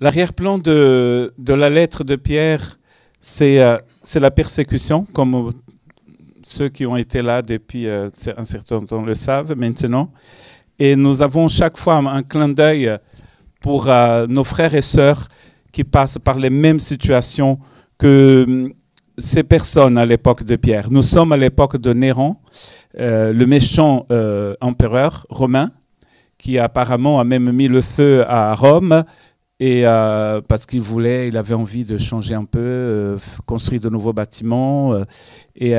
L'arrière-plan de la lettre de Pierre, c'est la persécution, comme ceux qui ont été là depuis un certain temps le savent maintenant. Et nous avons chaque fois un clin d'œil pour nos frères et sœurs qui passent par les mêmes situations que ces personnes à l'époque de Pierre. Nous sommes à l'époque de Néron, le méchant empereur romain, qui apparemment a même mis le feu à Rome, et parce il avait envie de changer un peu, construire de nouveaux bâtiments, et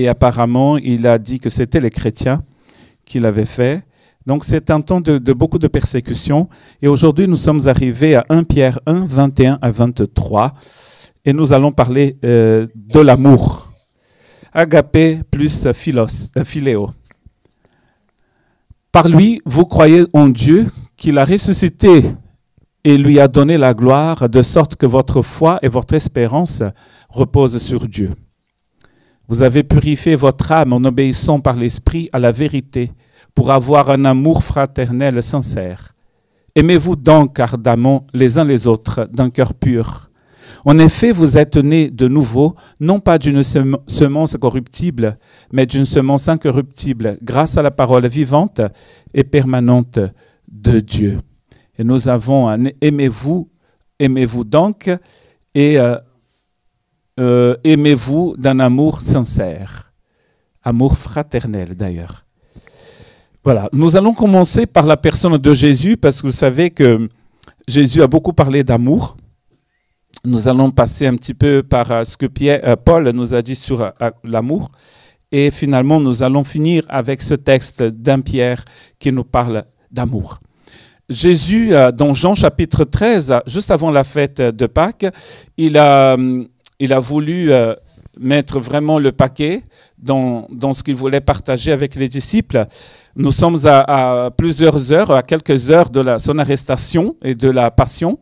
apparemment il a dit que c'était les chrétiens qui l'avaient fait. Donc c'est un temps de beaucoup de persécutions, et aujourd'hui nous sommes arrivés à 1 Pierre 1, 21 à 23, et nous allons parler de l'amour. Agapé plus philéo. Par lui, vous croyez en Dieu, qu'il a ressuscité et lui a donné la gloire, de sorte que votre foi et votre espérance reposent sur Dieu. Vous avez purifié votre âme en obéissant par l'Esprit à la vérité, pour avoir un amour fraternel sincère. Aimez-vous donc ardemment les uns les autres d'un cœur pur. En effet, vous êtes nés de nouveau, non pas d'une semence corruptible, mais d'une semence incorruptible, grâce à la parole vivante et permanente de Dieu. Et nous avons un aimez-vous donc, et aimez-vous d'un amour sincère, amour fraternel d'ailleurs. Voilà, nous allons commencer par la personne de Jésus, parce que vous savez que Jésus a beaucoup parlé d'amour. Nous allons passer un petit peu par ce que Paul nous a dit sur l'amour. Et finalement, nous allons finir avec ce texte d'1 Pierre qui nous parle d'amour. Jésus, dans Jean chapitre 13, juste avant la fête de Pâques, il a voulu mettre vraiment le paquet dans ce qu'il voulait partager avec les disciples. Nous sommes à plusieurs heures, à quelques heures de son arrestation et de la passion.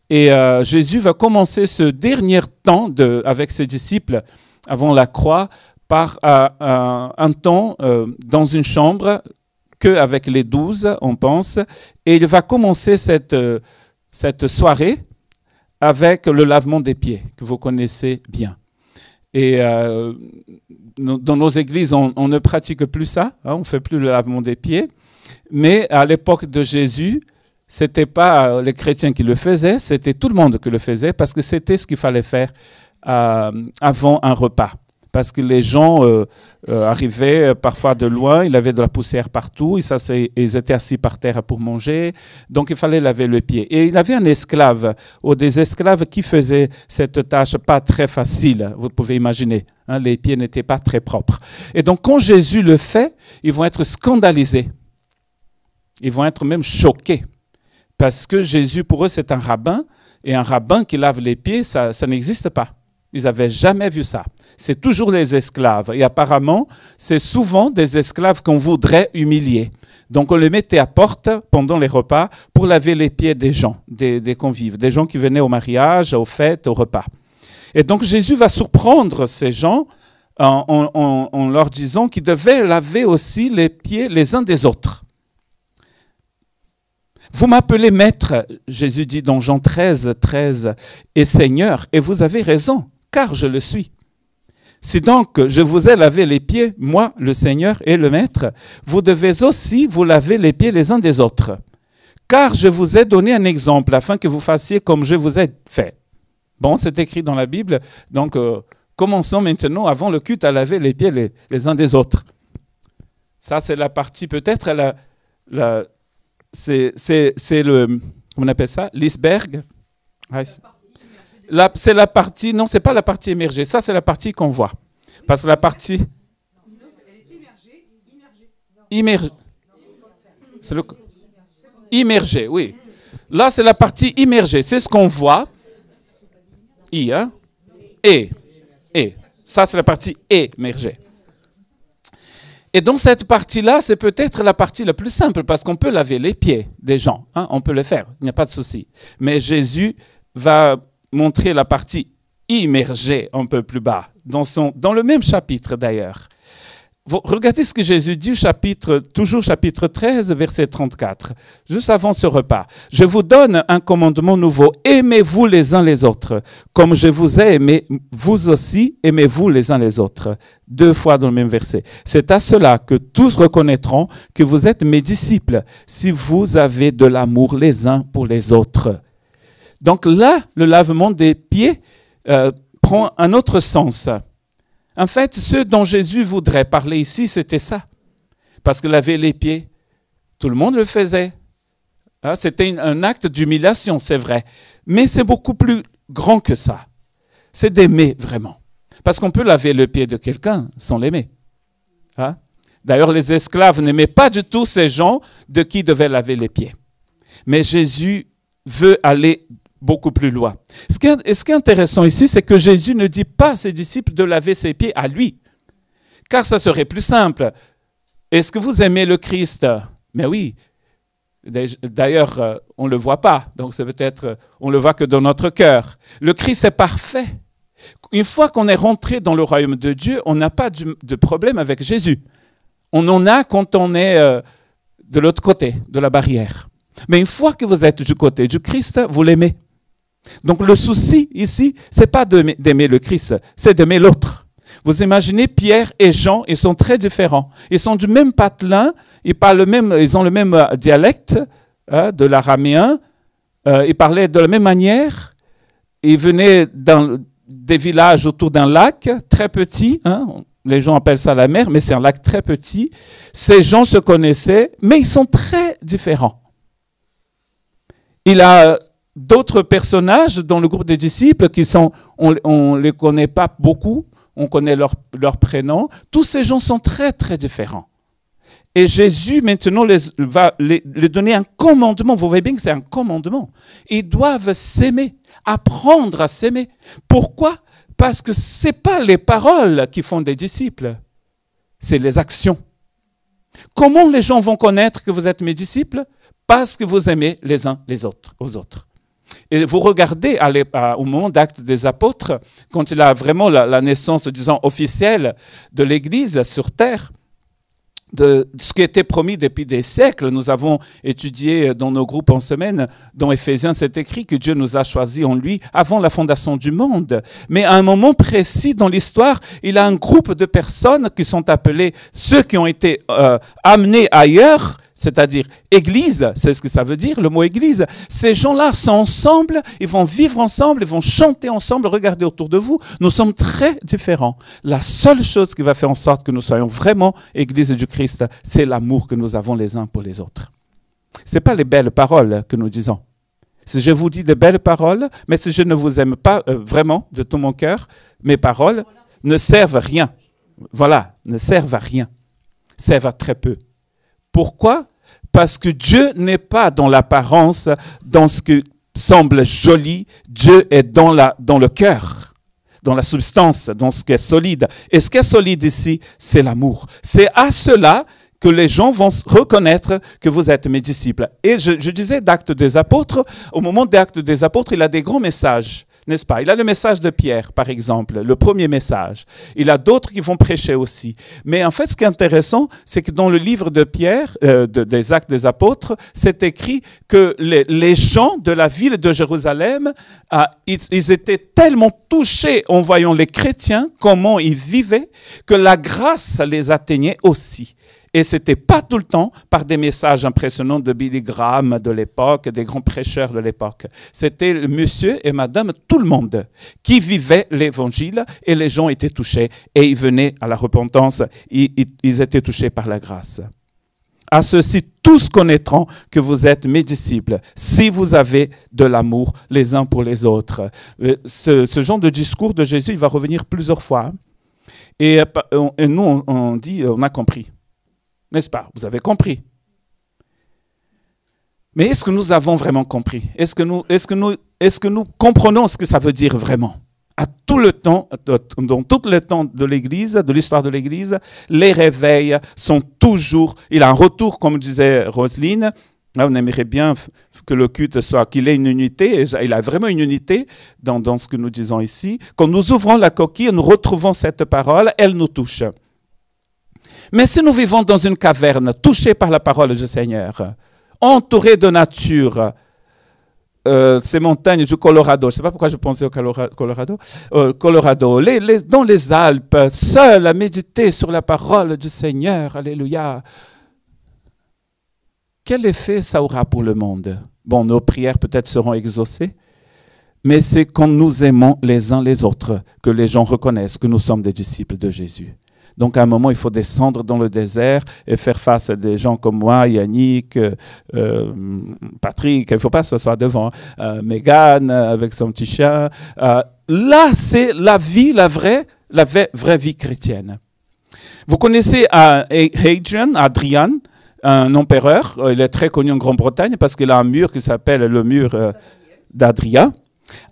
Et Jésus va commencer ce dernier temps avec ses disciples avant la croix par un temps dans une chambre qu'avec les 12, on pense. Et il va commencer cette soirée avec le lavement des pieds, que vous connaissez bien. Et dans nos églises, on ne pratique plus ça, hein, on ne fait plus le lavement des pieds. Mais à l'époque de Jésus, ce n'était pas les chrétiens qui le faisaient, c'était tout le monde qui le faisait, parce que c'était ce qu'il fallait faire avant un repas. Parce que les gens arrivaient parfois de loin, il y avait de la poussière partout, ils étaient assis par terre pour manger, donc il fallait laver le pied. Et il avait un esclave, ou des esclaves qui faisaient cette tâche pas très facile, vous pouvez imaginer, hein, les pieds n'étaient pas très propres. Et donc quand Jésus le fait, ils vont être scandalisés, ils vont être même choqués. Parce que Jésus, pour eux, c'est un rabbin, et un rabbin qui lave les pieds, ça n'existe pas. Ils n'avaient jamais vu ça. C'est toujours des esclaves. Et apparemment, c'est souvent des esclaves qu'on voudrait humilier. Donc, on les mettait à porte pendant les repas pour laver les pieds des gens, des convives, des gens qui venaient au mariage, aux fêtes, au repas. Et donc, Jésus va surprendre ces gens en leur disant qu'ils devaient laver aussi les pieds les uns des autres. Vous m'appelez maître, Jésus dit dans Jean 13, 13, et Seigneur, et vous avez raison, car je le suis. Si donc je vous ai lavé les pieds, moi, le Seigneur et le maître, vous devez aussi vous laver les pieds les uns des autres. Car je vous ai donné un exemple, afin que vous fassiez comme je vous ai fait. Bon, c'est écrit dans la Bible, donc commençons maintenant, avant le culte, à laver les pieds les uns des autres. Ça, c'est la partie, peut-être, c'est le, comment on appelle ça, l'iceberg. C'est la partie, non, c'est pas la partie émergée. Ça, c'est la partie qu'on voit. Parce que la partie immergée. C'est le immergé, oui. Là, c'est la partie immergée. C'est ce qu'on voit. Hein? Et. Ça, c'est la partie émergée. Et dans cette partie-là, c'est peut-être la partie la plus simple, parce qu'on peut laver les pieds des gens. Hein, on peut le faire, il n'y a pas de souci. Mais Jésus va montrer la partie immergée un peu plus bas, dans le même chapitre d'ailleurs. Regardez ce que Jésus dit, toujours chapitre 13, verset 34, juste avant ce repas. « Je vous donne un commandement nouveau. Aimez-vous les uns les autres. Comme je vous ai aimé, vous aussi aimez-vous les uns les autres. » 2 fois dans le même verset. « C'est à cela que tous reconnaîtront que vous êtes mes disciples, si vous avez de l'amour les uns pour les autres. » Donc là, le lavement des pieds prend un autre sens. En fait, ce dont Jésus voudrait parler ici, c'était ça. Parce que laver les pieds, tout le monde le faisait. C'était un acte d'humiliation, c'est vrai. Mais c'est beaucoup plus grand que ça. C'est d'aimer vraiment. Parce qu'on peut laver le pied de quelqu'un sans l'aimer. D'ailleurs, les esclaves n'aimaient pas du tout ces gens de qui devaient laver les pieds. Mais Jésus veut aller beaucoup plus loin. Ce qui est intéressant ici, c'est que Jésus ne dit pas à ses disciples de laver ses pieds à lui, car ça serait plus simple. Est-ce que vous aimez le Christ? Mais oui. D'ailleurs, on ne le voit pas, donc c'est peut-être, on le voit que dans notre cœur. Le Christ est parfait. Une fois qu'on est rentré dans le royaume de Dieu, on n'a pas de problème avec Jésus. On en a quand on est de l'autre côté de la barrière. Mais une fois que vous êtes du côté du Christ, vous l'aimez. Donc le souci ici, ce n'est pas d'aimer le Christ, c'est d'aimer l'autre. Vous imaginez Pierre et Jean, ils sont très différents. Ils sont du même patelin, ils ont le même dialecte de l'araméen, ils parlaient de la même manière, ils venaient des villages autour d'un lac très petit, les gens appellent ça la mer, mais c'est un lac très petit. Ces gens se connaissaient, mais ils sont très différents. Il a d'autres personnages dans le groupe des disciples qui sont, on ne les connaît pas beaucoup, on connaît leur prénom. Tous ces gens sont très, très différents. Et Jésus, maintenant, va les donner un commandement. Vous voyez bien que c'est un commandement. Ils doivent s'aimer, apprendre à s'aimer. Pourquoi? Parce que ce n'est pas les paroles qui font des disciples, c'est les actions. Comment les gens vont connaître que vous êtes mes disciples? Parce que vous aimez les uns les autres, aux autres. Et vous regardez au moment d'Actes des Apôtres, quand il a vraiment la naissance, disons, officielle de l'Église sur terre, de ce qui était promis depuis des siècles. Nous avons étudié dans nos groupes en semaine, dans Éphésiens, c'est écrit que Dieu nous a choisis en lui avant la fondation du monde. Mais à un moment précis dans l'histoire, il a un groupe de personnes qui sont appelées ceux qui ont été amenés ailleurs, c'est-à-dire Église, c'est ce que ça veut dire, le mot Église. Ces gens-là sont ensemble, ils vont vivre ensemble, ils vont chanter ensemble. Regardez autour de vous, nous sommes très différents. La seule chose qui va faire en sorte que nous soyons vraiment Église du Christ, c'est l'amour que nous avons les uns pour les autres. Ce n'est pas les belles paroles que nous disons. Si je vous dis de belles paroles, mais si je ne vous aime pas vraiment de tout mon cœur, mes paroles ne servent à rien. Voilà, ne servent à rien. Servent à très peu. Pourquoi? Parce que Dieu n'est pas dans l'apparence, dans ce qui semble joli. Dieu est dans le cœur, dans la substance, dans ce qui est solide. Et ce qui est solide ici, c'est l'amour. C'est à cela que les gens vont reconnaître que vous êtes mes disciples. Et je disais d'Actes des Apôtres, au moment des Actes des Apôtres, il a des grands messages. N'est-ce pas? Il a le message de Pierre, par exemple, le premier message. Il a d'autres qui vont prêcher aussi. Mais en fait, ce qui est intéressant, c'est que dans le livre de Pierre, des Actes des Apôtres, c'est écrit que les gens de la ville de Jérusalem, ils étaient tellement touchés en voyant les chrétiens, comment ils vivaient, que la grâce les atteignait aussi. Et ce n'était pas tout le temps par des messages impressionnants de Billy Graham de l'époque, des grands prêcheurs de l'époque. C'était monsieur et madame, tout le monde, qui vivait l'évangile et les gens étaient touchés et ils venaient à la repentance, ils étaient touchés par la grâce. À ceci, tous connaîtront que vous êtes mes disciples, si vous avez de l'amour les uns pour les autres. Ce genre de discours de Jésus, il va revenir plusieurs fois. Et nous, on dit, on a compris. N'est-ce pas? Vous avez compris. Mais est-ce que nous avons vraiment compris? Est-ce que nous comprenons ce que ça veut dire vraiment? À tout le temps, dans tout le temps de l'Église, de l'histoire de l'Église, les réveils sont toujours... Il a un retour, comme disait Roselyne. Là, on aimerait bien que le culte soit, qu'il ait une unité. Et il a vraiment une unité dans ce que nous disons ici. Quand nous ouvrons la coquille, nous retrouvons cette parole, elle nous touche. Mais si nous vivons dans une caverne, touchés par la parole du Seigneur, entourés de nature, ces montagnes du Colorado, je ne sais pas pourquoi je pensais au Colorado, dans les Alpes, seuls à méditer sur la parole du Seigneur, alléluia. Quel effet ça aura pour le monde? Bon, nos prières peut-être seront exaucées, mais c'est quand nous aimons les uns les autres que les gens reconnaissent que nous sommes des disciples de Jésus. Donc, à un moment, il faut descendre dans le désert et faire face à des gens comme moi, Yannick, Patrick, il ne faut pas que ce soit devant, Mégane avec son petit chien. Là, c'est la vie, la vraie vie chrétienne. Vous connaissez Adrian, un empereur. Il est très connu en Grande-Bretagne parce qu'il a un mur qui s'appelle le mur d'Adrien.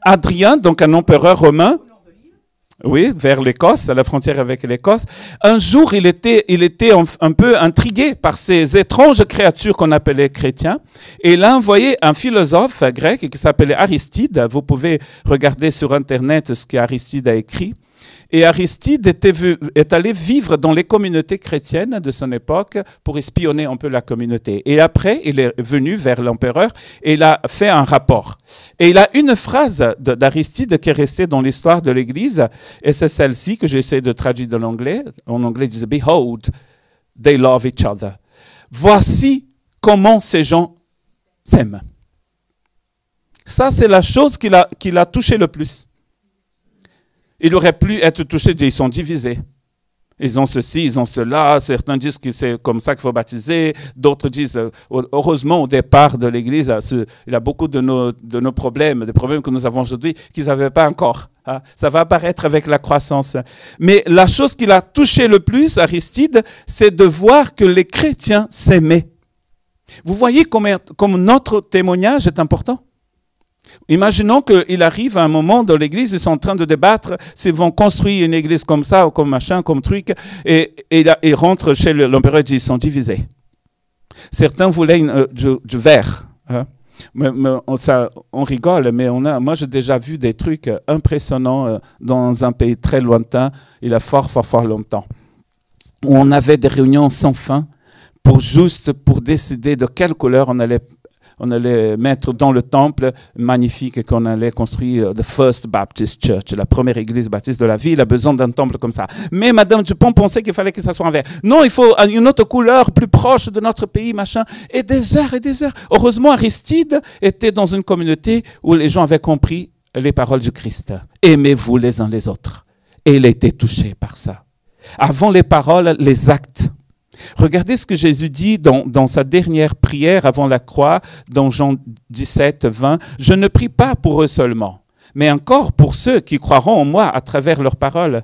Adrien, donc un empereur romain, oui, vers l'Écosse, à la frontière avec l'Écosse. Un jour, il était un peu intrigué par ces étranges créatures qu'on appelait chrétiens. Et il a envoyé un philosophe grec qui s'appelait Aristide. Vous pouvez regarder sur Internet ce qu'Aristide a écrit. Et Aristide est allé vivre dans les communautés chrétiennes de son époque pour espionner un peu la communauté. Et après, il est venu vers l'empereur et il a fait un rapport. Et il a une phrase d'Aristide qui est restée dans l'histoire de l'Église, et c'est celle-ci que j'essaie de traduire de l'anglais. En anglais, il disait « Behold, they love each other ». Voici comment ces gens s'aiment. Ça, c'est la chose qui l'a touché le plus. Il aurait pu être touché, ils sont divisés. Ils ont ceci, ils ont cela. Certains disent que c'est comme ça qu'il faut baptiser. D'autres disent, heureusement, au départ de l'Église, il y a beaucoup de nos problèmes, des problèmes que nous avons aujourd'hui, qu'ils n'avaient pas encore. Hein. Ça va apparaître avec la croissance. Mais la chose qui l'a touché le plus, Aristide, c'est de voir que les chrétiens s'aimaient. Vous voyez comme notre témoignage est important? Imaginons qu'il arrive à un moment dans l'église, ils sont en train de débattre s'ils vont construire une église comme ça ou comme machin, comme truc, et ils rentrent chez l'empereur et disent ils sont divisés. Certains voulaient du verre. Hein. On rigole, mais moi j'ai déjà vu des trucs impressionnants dans un pays très lointain, il y a fort longtemps, où on avait des réunions sans fin pour décider de quelle couleur on allait mettre dans le temple magnifique qu'on allait construire, the First Baptist Church, la première église baptiste de la ville, a besoin d'un temple comme ça. Mais Madame Dupont pensait qu'il fallait que ça soit en vert. Non, il faut une autre couleur plus proche de notre pays, machin. Et des heures et des heures. Heureusement, Aristide était dans une communauté où les gens avaient compris les paroles du Christ. Aimez-vous les uns les autres. Et il a été touché par ça. Avant les paroles, les actes. Regardez ce que Jésus dit dans sa dernière prière avant la croix, dans Jean 17, 20. « Je ne prie pas pour eux seulement, mais encore pour ceux qui croiront en moi à travers leurs paroles,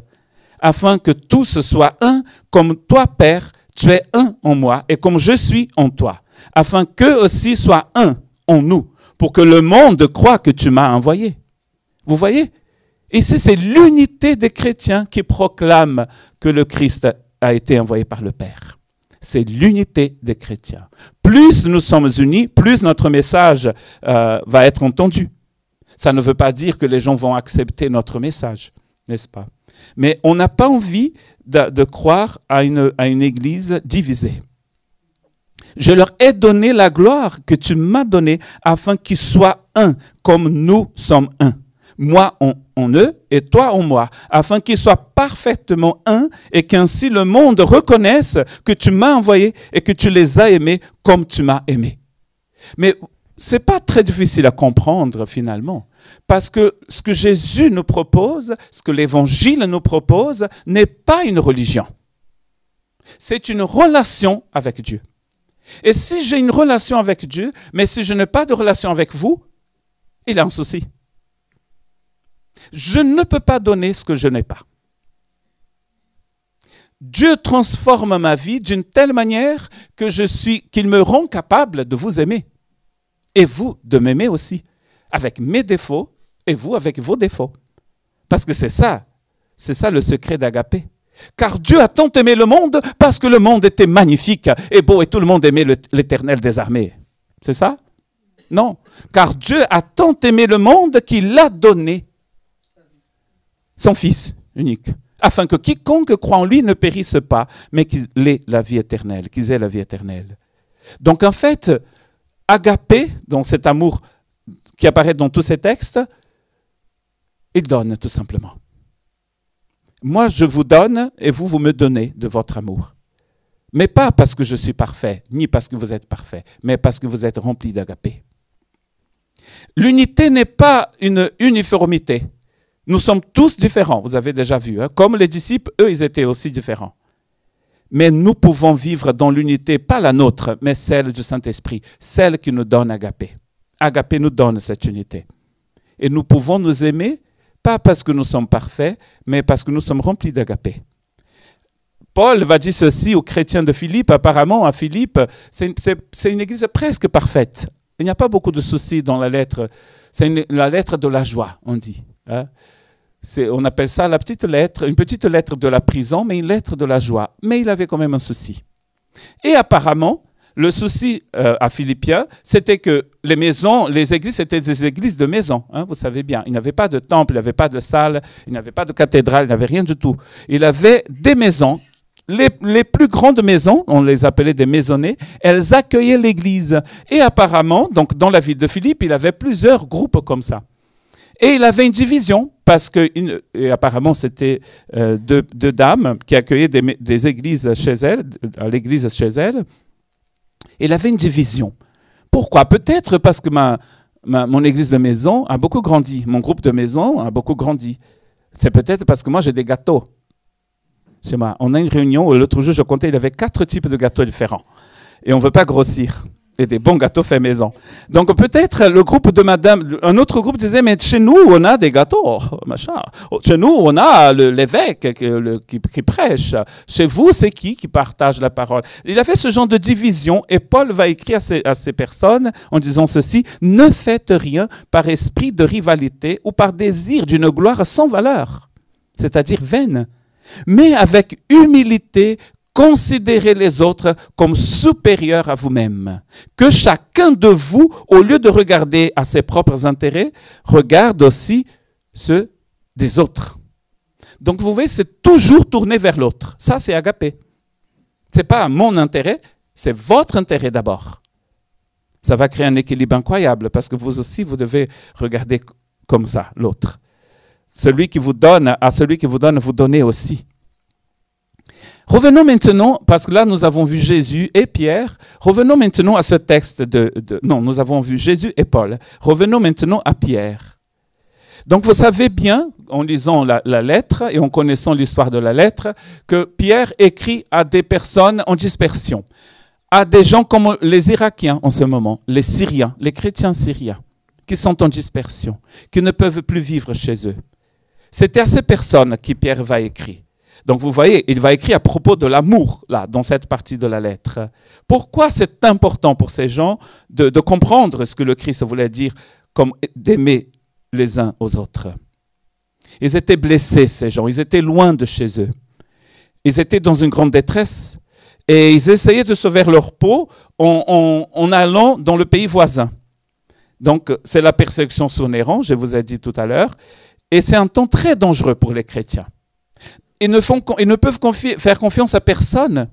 afin que tous soient un, comme toi, Père, tu es un en moi, et comme je suis en toi, afin qu'eux aussi soient un en nous, pour que le monde croie que tu m'as envoyé. » Vous voyez? Ici, c'est l'unité des chrétiens qui proclament que le Christ a été envoyé par le Père. C'est l'unité des chrétiens. Plus nous sommes unis, plus notre message va être entendu. Ça ne veut pas dire que les gens vont accepter notre message, n'est-ce pas? Mais on n'a pas envie de croire à une église divisée. Je leur ai donné la gloire que tu m'as donnée afin qu'ils soient un, comme nous sommes un. Moi en eux et toi en moi, afin qu'ils soient parfaitement un et qu'ainsi le monde reconnaisse que tu m'as envoyé et que tu les as aimés comme tu m'as aimé. Mais ce n'est pas très difficile à comprendre finalement, parce que ce que Jésus nous propose, ce que l'Évangile nous propose, n'est pas une religion. C'est une relation avec Dieu. Et si j'ai une relation avec Dieu, mais si je n'ai pas de relation avec vous, il y a un souci. Je ne peux pas donner ce que je n'ai pas. Dieu transforme ma vie d'une telle manière qu'il me rend capable de vous aimer. Et vous, de m'aimer aussi, avec mes défauts et vous avec vos défauts. Parce que c'est ça le secret d'Agapé. Car Dieu a tant aimé le monde parce que le monde était magnifique et beau et tout le monde aimait l'Éternel des armées. C'est ça? Non. Car Dieu a tant aimé le monde qu'il a donné son Fils unique, afin que quiconque croit en lui ne périsse pas, mais qu'ils aient la vie éternelle, qu'ils aient la vie éternelle. Donc en fait, agapé, donc cet amour qui apparaît dans tous ces textes, il donne tout simplement. Moi, je vous donne et vous me donnez de votre amour. Mais pas parce que je suis parfait, ni parce que vous êtes parfait, mais parce que vous êtes remplis d'agapé. L'unité n'est pas une uniformité. Nous sommes tous différents, vous avez déjà vu. Hein? Comme les disciples, eux, ils étaient aussi différents. Mais nous pouvons vivre dans l'unité, pas la nôtre, mais celle du Saint-Esprit, celle qui nous donne agapé. Agapé nous donne cette unité. Et nous pouvons nous aimer, pas parce que nous sommes parfaits, mais parce que nous sommes remplis d'agapé. Paul va dire ceci aux chrétiens de Philippe. Apparemment, à Philippe, c'est une église presque parfaite. Il n'y a pas beaucoup de soucis dans la lettre. C'est la lettre de la joie, on dit. Hein? On appelle ça la petite lettre, une petite lettre de la prison, mais une lettre de la joie. Mais il avait quand même un souci. Et apparemment, le souci à Philippiens, c'était que les maisons, les églises, c'était des églises de maisons. Hein, vous savez bien, il n'avait pas de temple, il n'avait pas de salle, il n'avait pas de cathédrale, il n'avait rien du tout. Il avait des maisons. Les plus grandes maisons, on les appelait des maisonnées, elles accueillaient l'église. Et apparemment, donc dans la ville de Philippe, il avait plusieurs groupes comme ça. Et il avait une division, parce que apparemment c'était deux dames qui accueillaient des églises chez elles, à l'église chez elles. Il avait une division. Pourquoi? Peut-être parce que mon église de maison a beaucoup grandi, mon groupe de maison a beaucoup grandi. C'est peut-être parce que moi j'ai des gâteaux. Chez moi, on a une réunion, l'autre jour je comptais, il y avait 4 types de gâteaux différents. Et on ne veut pas grossir. Et des bons gâteaux faits maison. Donc peut-être le groupe de madame, un autre groupe disait, mais chez nous on a des gâteaux, machin. Chez nous on a l'évêque qui prêche. Chez vous c'est qui partage la parole? Il a fait ce genre de division et Paul va écrire à ces personnes en disant ceci, ne faites rien par esprit de rivalité ou par désir d'une gloire sans valeur, c'est-à-dire vaine. Mais avec humilité, considérez les autres comme supérieurs à vous-même. Que chacun de vous, au lieu de regarder à ses propres intérêts, regarde aussi ceux des autres. Donc vous voyez, c'est toujours tourné vers l'autre. Ça, c'est agapé. Ce n'est pas mon intérêt, c'est votre intérêt d'abord. Ça va créer un équilibre incroyable parce que vous aussi, vous devez regarder comme ça l'autre. Celui qui vous donne, à celui qui vous donne, vous donnez aussi. Revenons maintenant, parce que là nous avons vu Jésus et Pierre, revenons maintenant à ce texte non, nous avons vu Jésus et Paul. Revenons maintenant à Pierre. Donc vous savez bien, en lisant la lettre et en connaissant l'histoire de la lettre, que Pierre écrit à des personnes en dispersion, à des gens comme les Irakiens en ce moment, les Syriens, les chrétiens syriens, qui sont en dispersion, qui ne peuvent plus vivre chez eux. C'était à ces personnes que Pierre va écrire. Donc vous voyez, il va écrire à propos de l'amour, là, dans cette partie de la lettre. Pourquoi c'est important pour ces gens de comprendre ce que le Christ voulait dire, comme d'aimer les uns aux autres? Ils étaient blessés, ces gens, ils étaient loin de chez eux. Ils étaient dans une grande détresse et ils essayaient de sauver leur peau en allant dans le pays voisin. Donc c'est la persécution sur Néron, je vous ai dit tout à l'heure. Et c'est un temps très dangereux pour les chrétiens. Ils ne peuvent faire confiance à personne.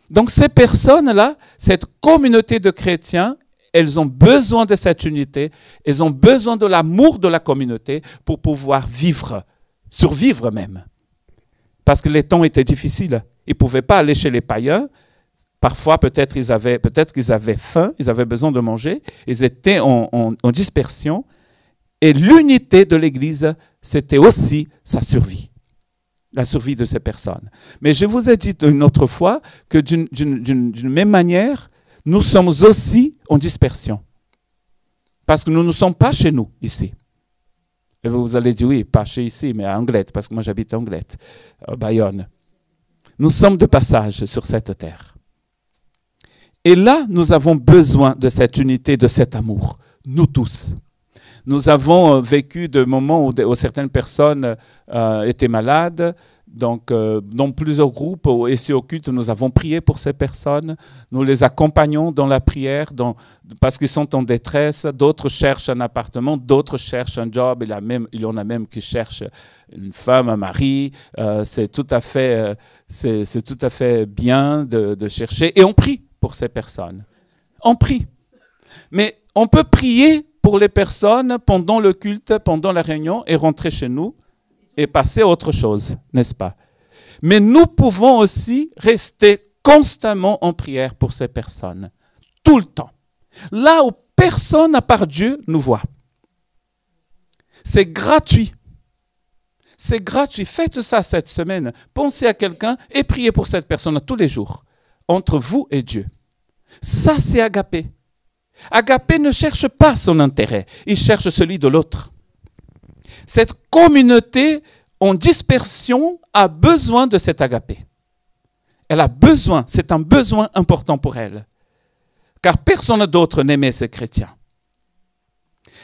Donc ces personnes-là, cette communauté de chrétiens, elles ont besoin de cette unité, elles ont besoin de l'amour de la communauté pour pouvoir vivre, survivre même. Parce que les temps étaient difficiles. Ils ne pouvaient pas aller chez les païens. Parfois, peut-être qu'ils avaient faim, ils avaient besoin de manger. Ils étaient en dispersion. Et l'unité de l'Église, c'était aussi sa survie, la survie de ces personnes. Mais je vous ai dit une autre fois que d'une même manière, nous sommes aussi en dispersion. Parce que nous ne sommes pas chez nous, ici. Et vous allez dire, oui, pas chez ici, mais à Anglette, parce que moi j'habite à Anglette, à Bayonne. Nous sommes de passage sur cette terre. Et là, nous avons besoin de cette unité, de cet amour, nous tous. Nous avons vécu des moments où certaines personnes étaient malades, Donc, dans plusieurs groupes, ici au culte, nous avons prié pour ces personnes. Nous les accompagnons dans la prière parce qu'ils sont en détresse. D'autres cherchent un appartement, d'autres cherchent un job. Il y en a même qui cherchent une femme, un mari. C'est tout à fait bien de chercher. Et on prie pour ces personnes. On prie. Mais on peut prier pour les personnes pendant le culte, pendant la réunion et rentrer chez nous et passer à autre chose, n'est-ce pas? Mais nous pouvons aussi rester constamment en prière pour ces personnes, tout le temps. Là où personne à part Dieu nous voit. C'est gratuit. C'est gratuit. Faites ça cette semaine. Pensez à quelqu'un et priez pour cette personne tous les jours, entre vous et Dieu. Ça, c'est agapé. Agapé ne cherche pas son intérêt, il cherche celui de l'autre. Cette communauté en dispersion a besoin de cet agapé. Elle a besoin, c'est un besoin important pour elle. Car personne d'autre n'aimait ces chrétiens.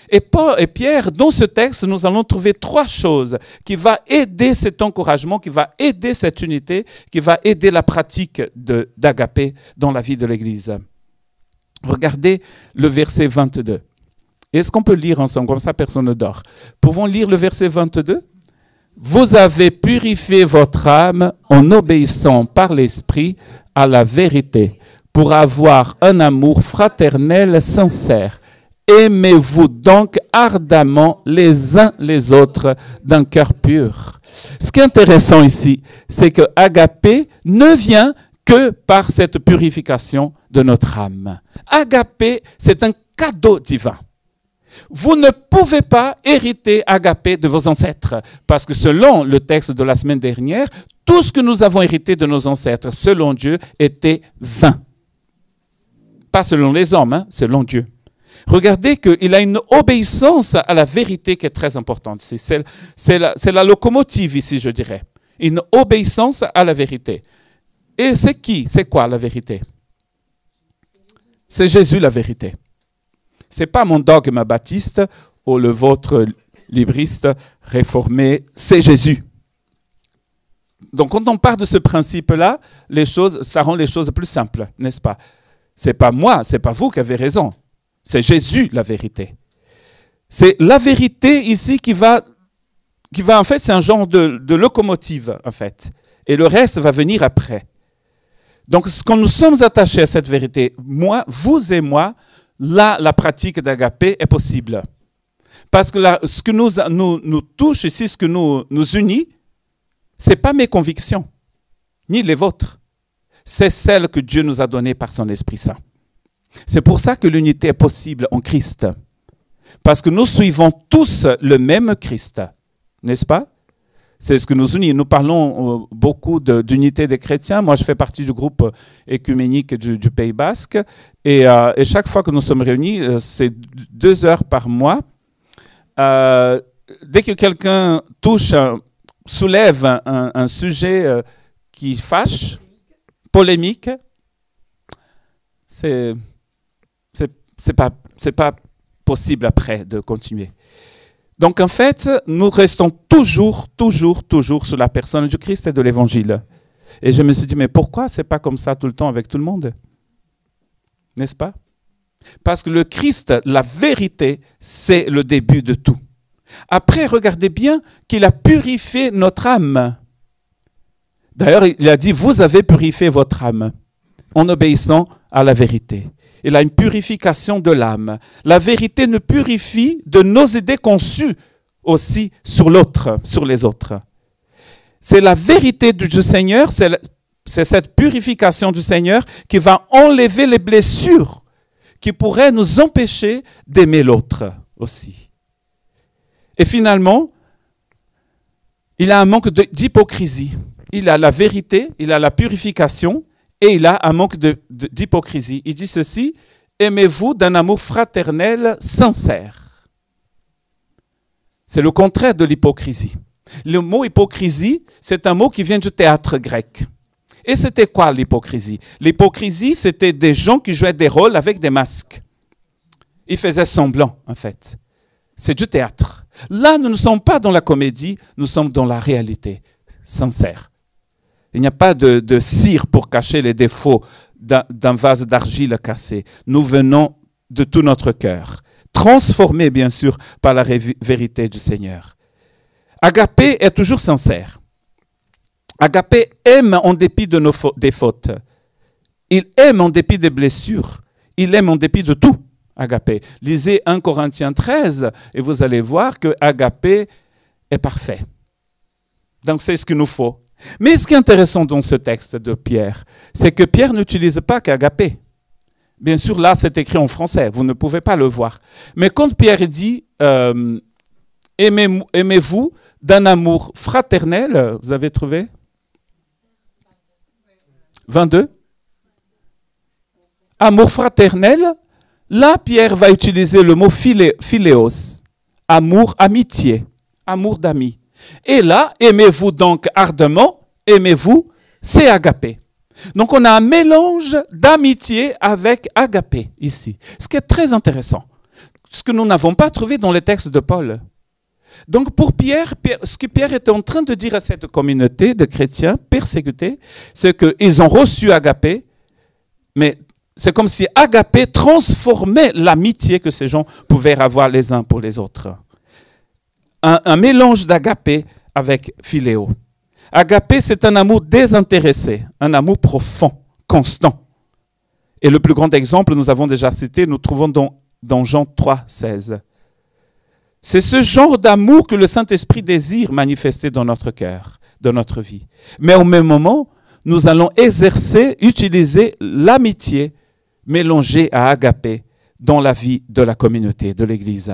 Et Pierre, dans ce texte, nous allons trouver 3 choses qui vont aider cet encouragement, qui va aider cette unité, qui va aider la pratique d'agapé dans la vie de l'Église. Regardez le verset 22. Est-ce qu'on peut lire ensemble? Comme ça, personne ne dort. Pouvons lire le verset 22? Vous avez purifié votre âme en obéissant par l'Esprit à la vérité pour avoir un amour fraternel sincère. Aimez-vous donc ardemment les uns les autres d'un cœur pur. Ce qui est intéressant ici, c'est que agapé ne vient que par cette purification de notre âme. Agapé, c'est un cadeau divin. Vous ne pouvez pas hériter agapé de vos ancêtres, parce que selon le texte de la semaine dernière, tout ce que nous avons hérité de nos ancêtres, selon Dieu, était vain. Pas selon les hommes, hein, selon Dieu. Regardez qu'il a une obéissance à la vérité qui est très importante. C'est la locomotive ici, je dirais. Une obéissance à la vérité. Et c'est qui? C'est quoi la vérité? C'est Jésus la vérité. Ce n'est pas mon dogme baptiste ou le vôtre libriste réformé, c'est Jésus. Donc quand on part de ce principe-là, ça rend les choses plus simples, n'est-ce pas? Ce n'est pas moi, ce n'est pas vous qui avez raison. C'est Jésus la vérité. C'est la vérité ici qui va en fait, c'est un genre de locomotive, en fait. Et le reste va venir après. Donc, quand nous sommes attachés à cette vérité, moi, vous et moi, là, la pratique d'agapé est possible. Parce que là, ce que nous touche ici, ce que nous unit, ce n'est pas mes convictions, ni les vôtres. C'est celle que Dieu nous a donnée par son Esprit Saint. C'est pour ça que l'unité est possible en Christ. Parce que nous suivons tous le même Christ, n'est-ce pas? C'est ce que nous unit. Nous parlons beaucoup d'unité des chrétiens. Moi, je fais partie du groupe écuménique du Pays Basque. Et chaque fois que nous sommes réunis, c'est 2 heures par mois. Dès que quelqu'un soulève un sujet qui fâche, polémique, c'est pas possible après de continuer. Donc en fait, nous restons toujours sur la personne du Christ et de l'Évangile. Et je me suis dit, mais pourquoi c'est pas comme ça tout le temps avec tout le monde? N'est-ce pas? Parce que le Christ, la vérité, c'est le début de tout. Après, regardez bien qu'il a purifié notre âme. D'ailleurs, il a dit, vous avez purifié votre âme en obéissant à la vérité. Il a une purification de l'âme. La vérité nous purifie de nos idées conçues aussi sur l'autre, sur les autres. C'est la vérité du Seigneur, c'est cette purification du Seigneur qui va enlever les blessures qui pourraient nous empêcher d'aimer l'autre aussi. Et finalement, il a un manque d'hypocrisie. Il a la vérité, il a la purification, et il a un manque d'hypocrisie. Il dit ceci, aimez-vous d'un amour fraternel sincère. C'est le contraire de l'hypocrisie. Le mot hypocrisie, c'est un mot qui vient du théâtre grec. Et c'était quoi l'hypocrisie? L'hypocrisie, c'était des gens qui jouaient des rôles avec des masques. Ils faisaient semblant, en fait. C'est du théâtre. Là, nous ne sommes pas dans la comédie, nous sommes dans la réalité. sincère. Il n'y a pas de cire pour cacher les défauts d'un vase d'argile cassé. Nous venons de tout notre cœur, transformés bien sûr par la vérité du Seigneur. Agapé est toujours sincère. Agapé aime en dépit de des fautes. Il aime en dépit des blessures. Il aime en dépit de tout. Agapé. Lisez 1 Corinthiens 13 et vous allez voir que Agapé est parfait. Donc c'est ce qu'il nous faut. Mais ce qui est intéressant dans ce texte de Pierre, c'est que Pierre n'utilise pas qu'Agapé. Bien sûr, là, c'est écrit en français, vous ne pouvez pas le voir. Mais quand Pierre dit « Aimez-vous d'un amour fraternel », vous avez trouvé 22 ? Amour fraternel, là, Pierre va utiliser le mot philéos, amour, amitié, amour d'amis. Et là, aimez-vous donc ardemment, aimez-vous, c'est agapé. Donc on a un mélange d'amitié avec agapé ici, ce qui est très intéressant, ce que nous n'avons pas trouvé dans les textes de Paul. Donc pour Pierre, ce que Pierre était en train de dire à cette communauté de chrétiens persécutés, c'est qu'ils ont reçu agapé, mais c'est comme si agapé transformait l'amitié que ces gens pouvaient avoir les uns pour les autres. Un mélange d'agapé avec philéo. Agapé, c'est un amour désintéressé, un amour profond, constant. Et le plus grand exemple, nous avons déjà cité, nous trouvons dans Jean 3, 16. C'est ce genre d'amour que le Saint-Esprit désire manifester dans notre cœur, dans notre vie. Mais au même moment, nous allons exercer, utiliser l'amitié mélangée à agapé dans la vie de la communauté, de l'Église.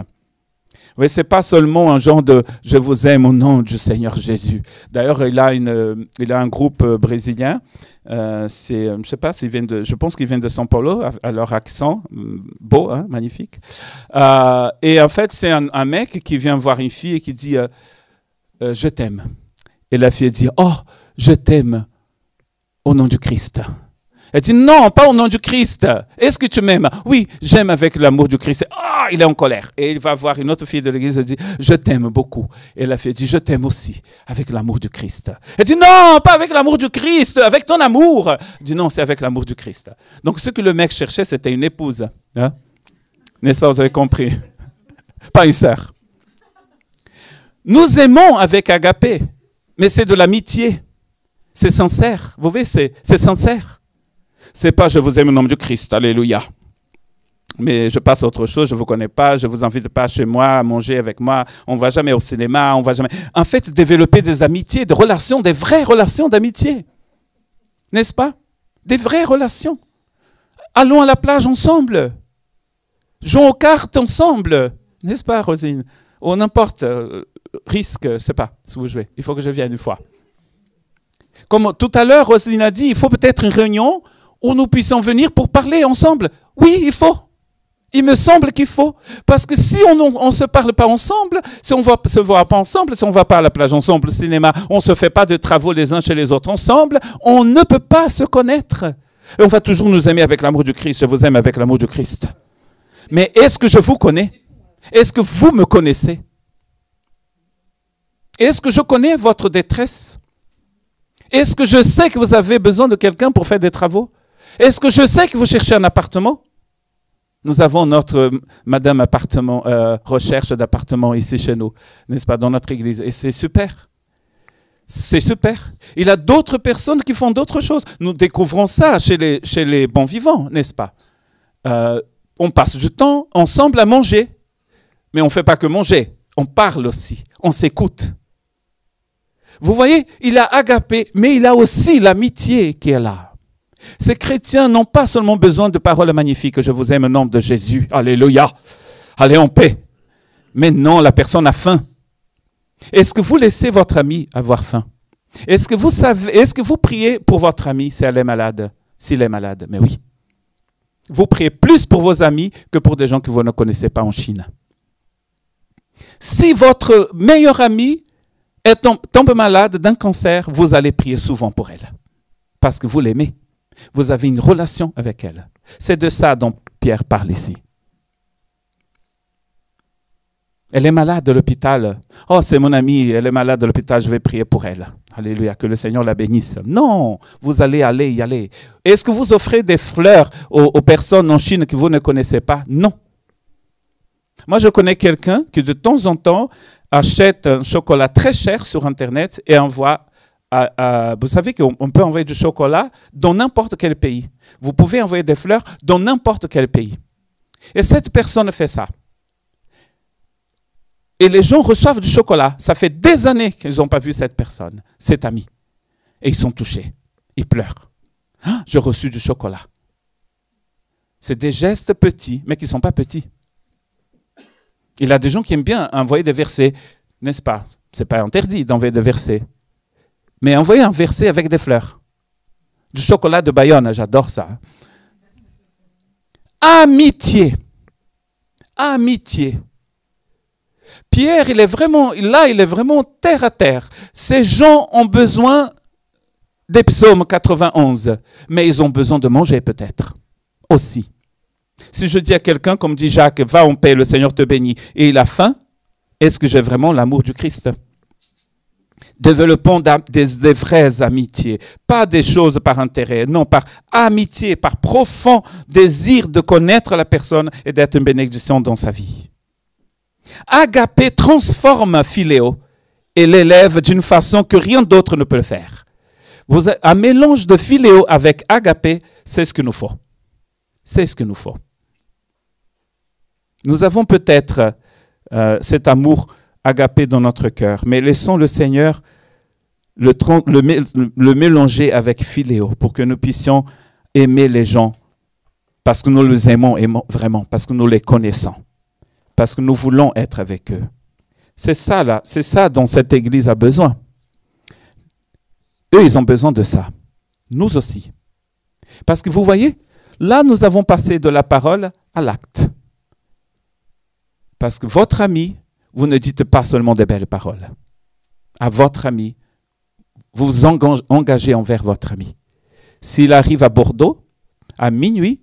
Oui, ce n'est pas seulement un genre de « je vous aime au nom du Seigneur Jésus ». D'ailleurs, il a un groupe brésilien, je ne sais pas s'ils viennent je pense qu'ils viennent de São Paulo, à leur accent, beau, hein, magnifique. Et en fait, c'est un mec qui vient voir une fille et qui dit je t'aime ». Et la fille dit « oh, je t'aime au nom du Christ ». Elle dit, non, pas au nom du Christ. Est-ce que tu m'aimes? Oui, j'aime avec l'amour du Christ. Ah, il est en colère. Et il va voir une autre fille de l'église et dit, je t'aime beaucoup. Et la fille dit, je t'aime aussi avec l'amour du Christ. Elle dit, non, pas avec l'amour du Christ, avec ton amour. Elle dit, non, c'est avec l'amour du Christ. Donc, ce que le mec cherchait, c'était une épouse. Hein? N'est-ce pas, vous avez compris? Pas une sœur. Nous aimons avec agapé, mais c'est de l'amitié. C'est sincère. Vous voyez, c'est sincère. C'est pas « je vous aime au nom du Christ, alléluia ». Mais je passe à autre chose, je ne vous connais pas, je ne vous invite pas chez moi à manger avec moi, on ne va jamais au cinéma, on va jamais... En fait, développer des amitiés, des relations, des vraies relations d'amitié. N'est-ce pas? Des vraies relations. Allons à la plage ensemble. Jouons aux cartes ensemble. N'est-ce pas, Rosine? Ou n'importe, risque, je ne sais pas si vous jouez. Il faut que je vienne une fois. Comme tout à l'heure, Rosine a dit, il faut peut-être une réunion où nous puissions venir pour parler ensemble. Oui, il faut. Il me semble qu'il faut. Parce que si on ne se parle pas ensemble, si on ne se voit pas ensemble, si on ne va pas à la plage ensemble, au cinéma, on ne se fait pas de travaux les uns chez les autres ensemble, on ne peut pas se connaître. Et on va toujours nous aimer avec l'amour du Christ. Je vous aime avec l'amour du Christ. Mais est-ce que je vous connais? Est-ce que vous me connaissez? Est-ce que je connais votre détresse? Est-ce que je sais que vous avez besoin de quelqu'un pour faire des travaux? Est-ce que je sais que vous cherchez un appartement? Nous avons notre Madame Appartement, recherche d'appartement ici chez nous, n'est-ce pas, dans notre église. Et c'est super. C'est super. Il y a d'autres personnes qui font d'autres choses. Nous découvrons ça chez les bons vivants, n'est-ce pas? On passe du temps ensemble à manger. Mais on ne fait pas que manger. On parle aussi. On s'écoute. Vous voyez, il a agapé, mais il a aussi l'amitié qui est là. Ces chrétiens n'ont pas seulement besoin de paroles magnifiques. Je vous aime au nom de Jésus. Alléluia. Allez en paix. Mais non, la personne a faim. Est-ce que vous laissez votre ami avoir faim? Est-ce que vous priez pour votre ami si elle est malade? S'il est malade? Mais oui. Vous priez plus pour vos amis que pour des gens que vous ne connaissez pas en Chine. Si votre meilleur ami tombe malade d'un cancer, vous allez prier souvent pour elle. Parce que vous l'aimez. Vous avez une relation avec elle. C'est de ça dont Pierre parle ici. Elle est malade à l'hôpital. Oh, c'est mon amie, elle est malade à l'hôpital, je vais prier pour elle. Alléluia, que le Seigneur la bénisse. Non, vous allez y aller. Est-ce que vous offrez des fleurs aux personnes en Chine que vous ne connaissez pas? Non. Moi, je connais quelqu'un qui de temps en temps achète un chocolat très cher sur Internet et envoie vous savez qu'on peut envoyer du chocolat dans n'importe quel pays. Vous pouvez envoyer des fleurs dans n'importe quel pays. Et cette personne fait ça. Et les gens reçoivent du chocolat. Ça fait des années qu'ils n'ont pas vu cette personne, cet ami. Et ils sont touchés. Ils pleurent. Ah, j'ai reçu du chocolat. C'est des gestes petits, mais qui ne sont pas petits. Il y a des gens qui aiment bien envoyer des versets, n'est-ce pas? Ce n'est pas interdit d'envoyer des versets. Mais envoyer un verset avec des fleurs. Du chocolat de Bayonne, j'adore ça. Amitié. Amitié. Pierre, il est vraiment terre à terre. Ces gens ont besoin des psaumes 91, mais ils ont besoin de manger peut-être aussi. Si je dis à quelqu'un, comme dit Jacques, va en paix, le Seigneur te bénit, et il a faim, est-ce que j'ai vraiment l'amour du Christ? Développons des vraies amitiés, pas des choses par intérêt, non, par amitié, par profond désir de connaître la personne et d'être une bénédiction dans sa vie. Agapé transforme Philéo et l'élève d'une façon que rien d'autre ne peut le faire. Un mélange de Philéo avec Agapé, c'est ce qu'il nous faut. C'est ce qu'il nous faut. Nous avons peut-être cet amour agapé dans notre cœur, mais laissons le Seigneur le mélanger avec Philéo pour que nous puissions aimer les gens parce que nous les aimons vraiment, parce que nous les connaissons, parce que nous voulons être avec eux. C'est ça dont cette Église a besoin. Eux, ils ont besoin de ça. Nous aussi. Parce que vous voyez, là, nous avons passé de la parole à l'acte. Parce que votre ami, vous ne dites pas seulement des belles paroles. À votre ami, vous vous engagez envers votre ami. S'il arrive à Bordeaux, à minuit,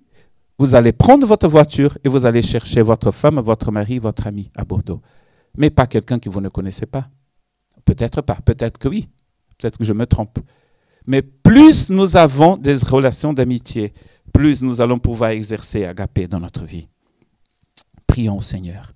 vous allez prendre votre voiture et vous allez chercher votre femme, votre mari, votre ami à Bordeaux. Mais pas quelqu'un que vous ne connaissez pas. Peut-être pas, peut-être que oui. Peut-être que je me trompe. Mais plus nous avons des relations d'amitié, plus nous allons pouvoir exercer agapé dans notre vie. Prions au Seigneur.